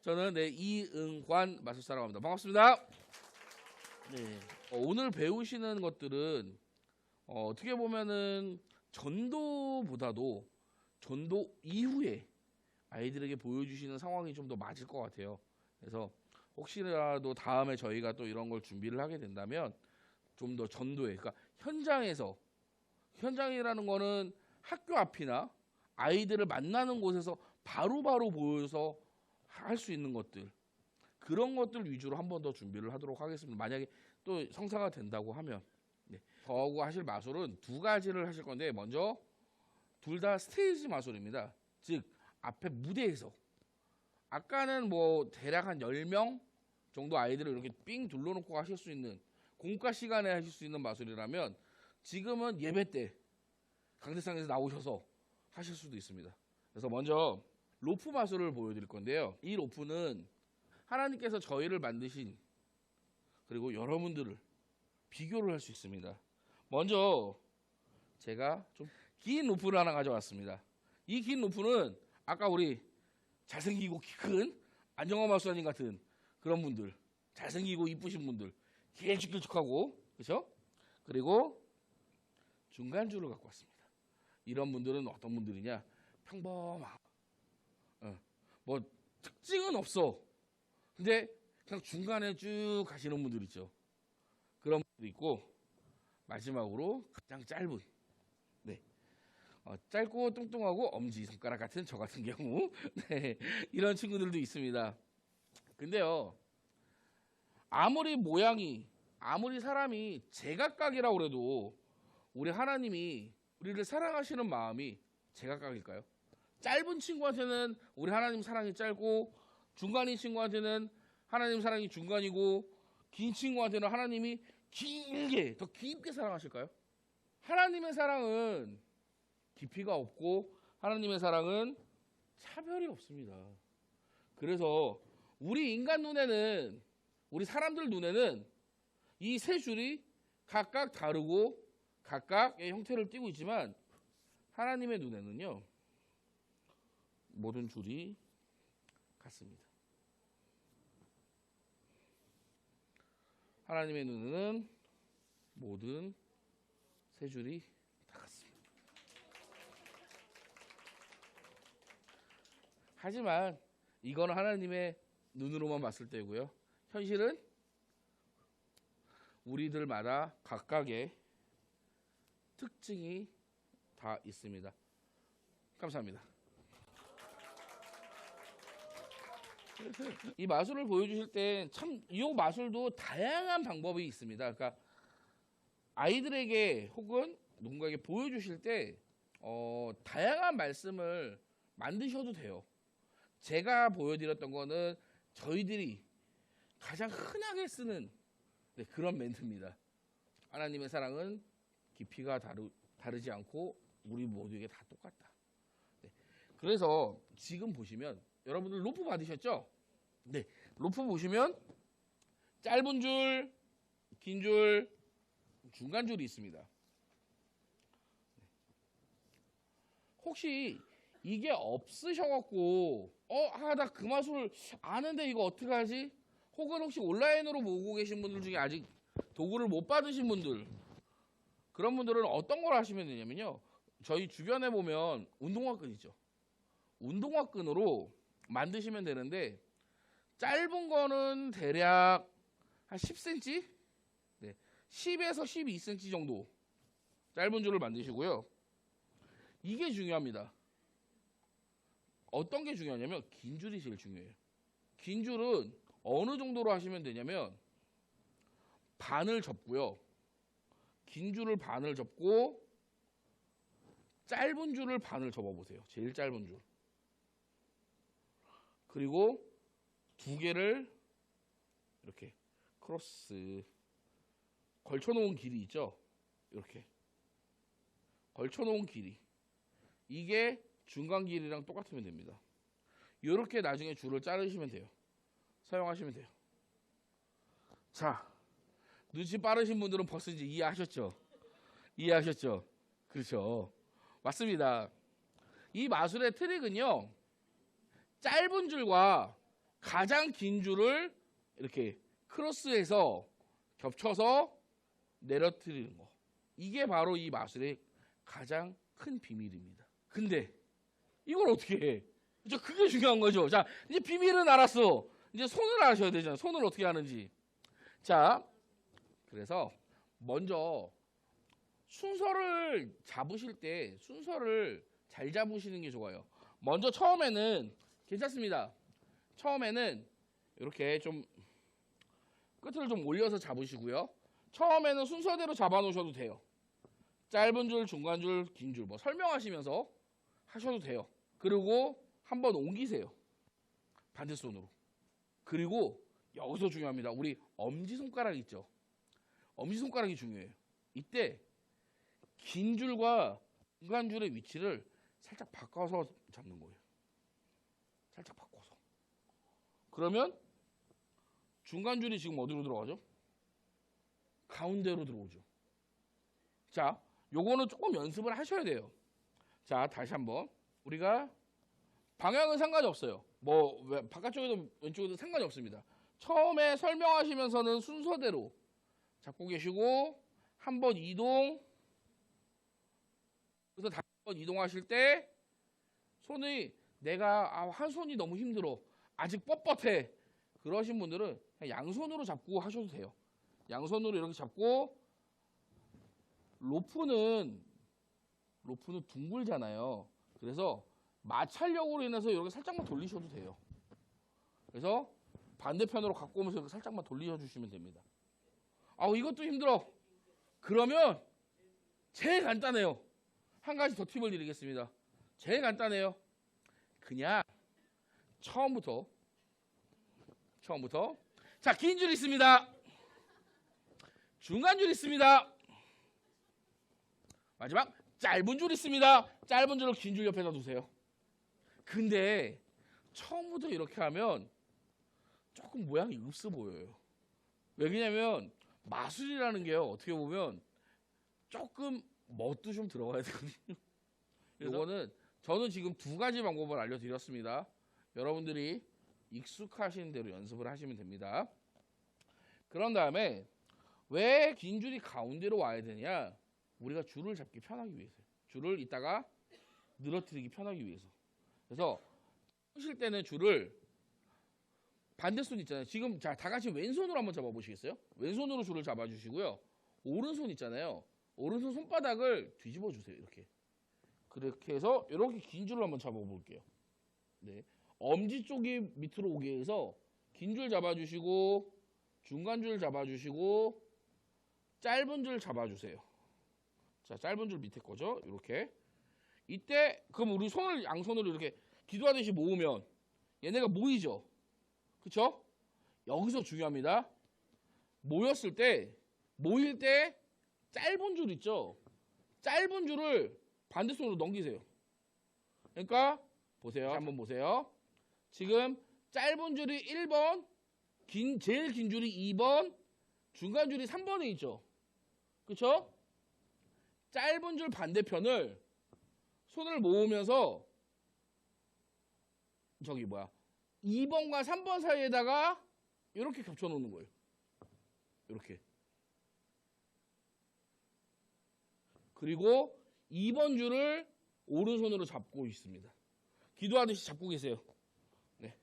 저는 이응관 마술사라고 합니다. 반갑습니다. 네. 오늘 배우시는 것들은 어떻게 보면은 전도보다도 전도 이후에 아이들에게 보여주시는 상황이 좀 더 맞을 것 같아요. 그래서 혹시라도 다음에 저희가 또 이런 걸 준비를 하게 된다면 좀 더 전도에, 그러니까 현장이라는 거는 학교 앞이나 아이들을 만나는 곳에서 바로바로 보여서 할 수 있는 것들, 그런 것들 위주로 한 번 더 준비를 하도록 하겠습니다. 만약에 또 성사가 된다고 하면. 네. 저하고 하실 마술은 두 가지를 하실 건데, 먼저 둘 다 스테이지 마술입니다. 즉 앞에 무대에서, 아까는 뭐 대략 한 10명 정도 아이들을 이렇게 삥 둘러놓고 하실 수 있는, 공과 시간에 하실 수 있는 마술이라면, 지금은 예배 때 강대상에서 나오셔서 하실 수도 있습니다. 그래서 먼저 로프 마술을 보여드릴 건데요. 이 로프는 하나님께서 저희를 만드신, 그리고 여러분들을 비교를 할 수 있습니다. 먼저 제가 좀 긴 로프를 하나 가져왔습니다. 이 긴 로프는 아까 우리 잘생기고 키 큰 안정환 마술사님 같은 그런 분들, 잘생기고 이쁘신 분들, 길쭉길쭉하고, 그렇죠? 그리고 중간줄을 갖고 왔습니다. 이런 분들은 어떤 분들이냐? 평범하고, 뭐 특징은 없어. 근데 그냥 중간에 쭉 가시는 분들 있죠. 그런 분도 있고, 마지막으로 가장 짧은, 네, 짧고 뚱뚱하고 엄지손가락 같은 저 같은 경우, 네, 이런 친구들도 있습니다. 근데요, 아무리 사람이 제각각이라고 그래도 우리 하나님이 우리를 사랑하시는 마음이 제각각일까요? 짧은 친구한테는 우리 하나님 사랑이 짧고, 중간인 친구한테는 하나님 사랑이 중간이고, 긴 친구한테는 하나님이 길게, 더 깊게 사랑하실까요? 하나님의 사랑은 깊이가 없고, 하나님의 사랑은 차별이 없습니다. 그래서 우리 인간 눈에는, 우리 사람들 눈에는 이 세 줄이 각각 다르고 각각의 형태를 띠고 있지만, 하나님의 눈에는요, 모든 줄이 같습니다. 하나님의 눈에는 모든 세 줄이 다 같습니다. 하지만 이거는 하나님의 눈으로만 봤을 때고요. 현실은 우리들마다 각각의 특징이 다 있습니다. 감사합니다. 이 마술을 보여주실 때 참 이 마술도 다양한 방법이 있습니다. 그러니까 아이들에게 혹은 누군가에게 보여주실 때 다양한 말씀을 만드셔도 돼요. 제가 보여드렸던 거는 저희들이 가장 흔하게 쓰는, 네, 그런 멘트입니다. 하나님의 사랑은 깊이가 다르지 않고 우리 모두에게 다 똑같다. 네. 그래서 지금 보시면 여러분들 로프 받으셨죠? 네. 로프 보시면 짧은 줄, 긴 줄, 중간 줄이 있습니다. 혹시 이게 없으셔갖고 나 그 마술 아는데 이거 어떻게 하지? 혹은 혹시 온라인으로 보고 계신 분들 중에 아직 도구를 못 받으신 분들, 그런 분들은 어떤 걸 하시면 되냐면요, 저희 주변에 보면 운동화끈 있죠. 운동화끈으로 만드시면 되는데, 짧은 거는 대략 한 10cm? 네, 10에서 12cm 정도 짧은 줄을 만드시고요. 이게 중요합니다. 어떤 게 중요하냐면 긴 줄이 제일 중요해요. 긴 줄은 어느 정도로 하시면 되냐면, 반을 접고요. 긴 줄을 반을 접고 짧은 줄을 반을 접어보세요. 제일 짧은 줄. 그리고 두 개를 이렇게 크로스 걸쳐놓은 길이 있죠. 이렇게 걸쳐놓은 길이, 이게 중간 길이랑 똑같으면 됩니다. 이렇게 나중에 줄을 자르시면 돼요. 사용하시면 돼요. 자, 눈치 빠르신 분들은 벌써 이제 이해하셨죠? 이해하셨죠? 그렇죠. 맞습니다. 이 마술의 트릭은요, 짧은 줄과 가장 긴 줄을 이렇게 크로스해서 겹쳐서 내려뜨리는 거. 이게 바로 이 마술의 가장 큰 비밀입니다. 근데 이걸 어떻게 해? 그게 중요한 거죠. 자, 이제 비밀은 알았어. 이제 손을 아셔야 되잖아요. 손을 어떻게 하는지. 자, 그래서 먼저 순서를 잡으실 때 순서를 잘 잡으시는 게 좋아요. 먼저 처음에는 괜찮습니다. 처음에는 이렇게 좀 끝을 좀 올려서 잡으시고요. 처음에는 순서대로 잡아 놓으셔도 돼요. 짧은 줄, 중간 줄, 긴 줄 뭐 설명하시면서 하셔도 돼요. 그리고 한번 옮기세요. 반대손으로. 그리고 여기서 중요합니다. 우리 엄지손가락 있죠? 엄지손가락이 중요해요. 이때 긴 줄과 중간 줄의 위치를 살짝 바꿔서 잡는 거예요. 살짝 바꿔서. 그러면 중간 줄이 지금 어디로 들어가죠? 가운데로 들어오죠. 자, 요거는 조금 연습을 하셔야 돼요. 자, 다시 한번. 우리가 방향은 상관이 없어요. 뭐 바깥쪽에도 왼쪽에도 상관이 없습니다. 처음에 설명하시면서는 순서대로 잡고 계시고 한번 이동. 그래서 다시 한번 이동하실 때 손이 내가 한 손이 너무 힘들어. 아직 뻣뻣해. 그러신 분들은 그냥 양손으로 잡고 하셔도 돼요. 양손으로 이렇게 잡고 로프는 둥글잖아요. 그래서 마찰력으로 인해서 이렇게 살짝만 돌리셔도 돼요. 그래서 반대편으로 갖고 오면서 이렇게 살짝만 돌려주시면 됩니다. 이것도 힘들어. 그러면 제일 간단해요. 한 가지 더 팁을 드리겠습니다. 제일 간단해요. 그냥 처음부터 자, 긴 줄 있습니다. 중간 줄 있습니다. 마지막 짧은 줄 있습니다. 짧은 줄을 긴 줄 옆에다 두세요. 근데 처음부터 이렇게 하면 조금 모양이 없어 보여요. 왜냐면 마술이라는 게요, 어떻게 보면 조금 멋도 좀 들어가야 되거든요. 이거는 저는 지금 두 가지 방법을 알려드렸습니다. 여러분들이 익숙하신 대로 연습을 하시면 됩니다. 그런 다음에 왜 긴 줄이 가운데로 와야 되냐? 우리가 줄을 잡기 편하기 위해서요. 줄을 이따가 늘어뜨리기 편하기 위해서. 그래서 하실 때는 줄을 반대손 있잖아요. 지금 자, 다 같이 왼손으로 한번 잡아보시겠어요? 왼손으로 줄을 잡아주시고요. 오른손 있잖아요. 오른손 손바닥을 뒤집어 주세요. 이렇게. 그렇게 해서 이렇게 긴 줄을 한번 잡아볼게요. 네. 엄지 쪽이 밑으로 오게 해서 긴 줄 잡아주시고 중간 줄 잡아주시고 짧은 줄 잡아주세요. 자, 짧은 줄 밑에 거죠. 이렇게. 이때 그럼 우리 손을 양손으로 이렇게 기도하듯이 모으면 얘네가 모이죠. 그쵸? 여기서 중요합니다. 모일 때 짧은 줄 있죠. 짧은 줄을 반대손으로 넘기세요. 그러니까 보세요. 한번 보세요. 지금 짧은 줄이 1번, 제일 긴 줄이 2번, 중간 줄이 3번에 있죠. 그쵸? 짧은 줄 반대편을 손을 모으면서 2번과 3번 사이에다가 이렇게 겹쳐 놓는 거예요. 이렇게. 그리고 2번 줄을 오른손으로 잡고 있습니다. 기도하듯이 잡고 계세요. 네.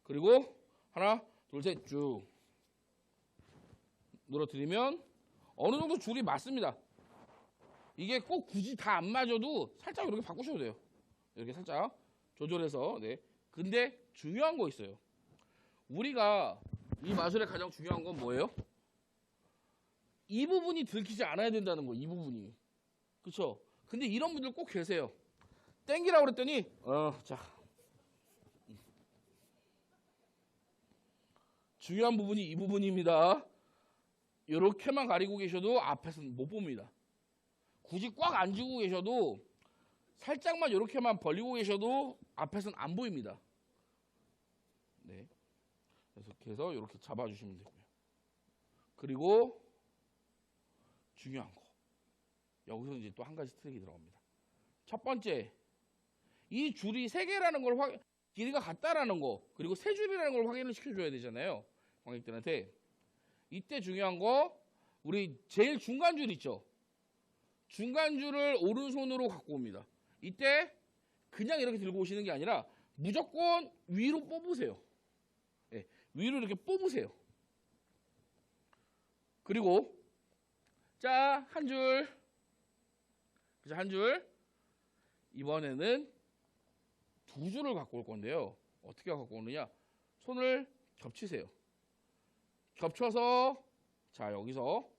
그리고 하나, 둘, 셋 쭉 늘어뜨리면 어느 정도 줄이 맞습니다. 이게 꼭 굳이 다 안 맞아도 살짝 이렇게 바꾸셔도 돼요. 이렇게 살짝 조절해서. 네. 근데 중요한 거 있어요. 우리가 이 마술의 가장 중요한 건 뭐예요? 이 부분이 들키지 않아야 된다는 거예요. 이 부분이. 그렇죠? 근데 이런 분들 꼭 계세요. 땡기라고 그랬더니 자. 중요한 부분이 이 부분입니다. 이렇게만 가리고 계셔도 앞에서는 못 봅니다. 굳이 꽉 안 쥐고 계셔도 살짝만 이렇게만 벌리고 계셔도 앞에서는 안 보입니다. 네. 그래서 이렇게 잡아주시면 되고요. 그리고 중요한 거. 여기서 이제 또 한 가지 트릭이 들어갑니다. 첫 번째, 이 줄이 3개라는 걸 길이가 같다라는 거, 그리고 세 줄이라는 걸 확인을 시켜줘야 되잖아요. 관객들한테. 이때 중요한 거, 우리 제일 중간 줄 있죠? 중간 줄을 오른손으로 갖고 옵니다. 이때 그냥 이렇게 들고 오시는 게 아니라 무조건 위로 뽑으세요. 네, 위로 이렇게 뽑으세요. 그리고 자, 한 줄. 그죠? 한 줄. 이번에는 두 줄을 갖고 올 건데요. 어떻게 갖고 오느냐? 손을 겹치세요. 겹쳐서 자, 여기서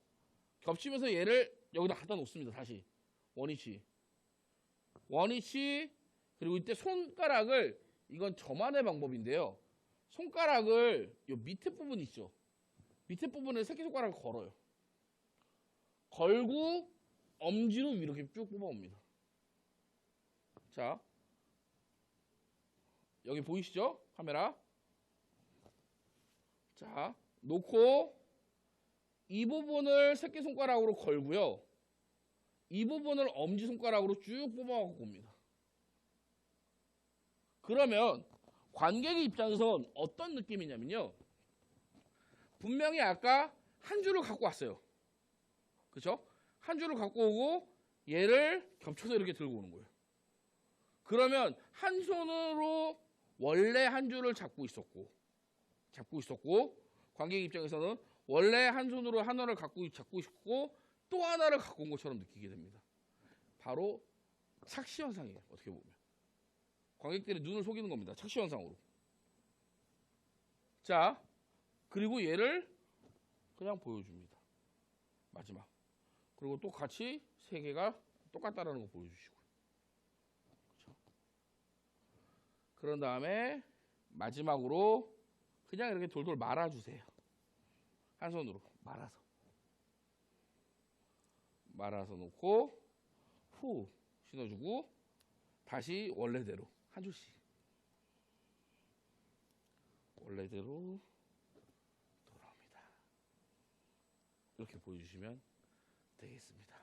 겹치면서 얘를 여기다 갖다 놓습니다. 다시 원위치. 원위치. 그리고 이때 손가락을, 이건 저만의 방법인데요. 손가락을 요 밑에 부분 있죠? 밑에 부분에 새끼손가락을 걸어요. 걸고 엄지로 위로 이렇게 쭉 뽑아옵니다. 자, 여기 보이시죠? 카메라. 자, 놓고 이 부분을 새끼손가락으로 걸고요. 이 부분을 엄지손가락으로 쭉 뽑아갖고 옵니다. 그러면 관객의 입장에선 어떤 느낌이냐면요. 분명히 아까 한 줄을 갖고 왔어요. 그렇죠? 한 줄을 갖고 오고 얘를 겹쳐서 이렇게 들고 오는 거예요. 그러면 한 손으로 원래 한 줄을 잡고 있었고 관객 입장에서는 원래 한 손으로 하나를 잡고 있고 또 하나를 갖고 온 것처럼 느끼게 됩니다. 바로 착시 현상이에요. 어떻게 보면 관객들의 눈을 속이는 겁니다. 착시 현상으로. 자, 그리고 얘를 그냥 보여줍니다. 마지막. 그리고 또 같이 세 개가 똑같다라는 거 보여주시고. 그렇죠? 그런 다음에 마지막으로 그냥 이렇게 돌돌 말아주세요. 한 손으로 말아서 놓고 후 신어주고 다시 원래대로 한 줄씩 원래대로 돌아옵니다. 이렇게 보여주시면 되겠습니다.